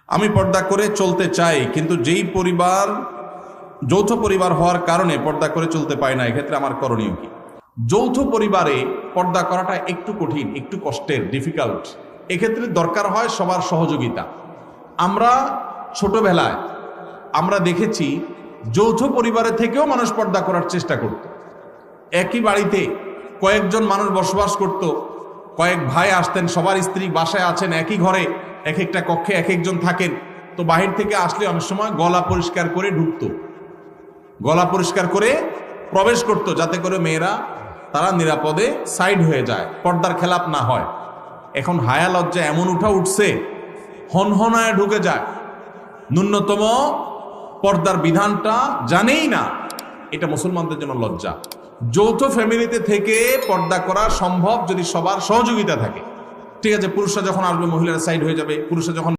আমি পর্দা করে চলতে চাই, কিন্তু যেই পরিবার যৌথ পরিবার হওয়ার কারণে পর্দা করে চলতে পারি না, এক্ষেত্রে আমার করণীয় কি? যৌথ পরিবারে পর্দা করাটা একটু কঠিন, একটু কষ্টের, ডিফিকাল্ট। এক্ষেত্রে দরকার হয় সবার সহযোগিতা। আমরা ছোটবেলায় আমরা দেখেছি যৌথ পরিবারের থেকেও মানুষ পর্দা করার চেষ্টা করত। একই বাড়িতে কয়েকজন মানুষ বসবাস করত, কয়েক ভাই আসতেন, সবার স্ত্রী বাসায় আছেন, একই ঘরে এক একটা কক্ষে এক একজন থাকেন। তো বাহির থেকে আসলে অনেক সময় গলা পরিষ্কার করে ঢুকতো, গলা পরিষ্কার করে প্রবেশ করত, যাতে করে মেয়েরা তারা নিরাপদে সাইড হয়ে যায়, পর্দার খেলাপ না হয়। এখন হায়া লজ্জা এমন উঠছে, হনহনায় ঢুকে যায়, ন্যূনতম পর্দার বিধানটা জানেই না। এটা মুসলমানদের জন্য লজ্জা। যৌথ ফ্যামিলিতে থেকে পর্দা করা সম্ভব যদি সবার সহযোগিতা থাকে। ঠিক আছে, পুরুষরা যখন আসবে মহিলারা সাইড হয়ে যাবে, পুরুষরা যখন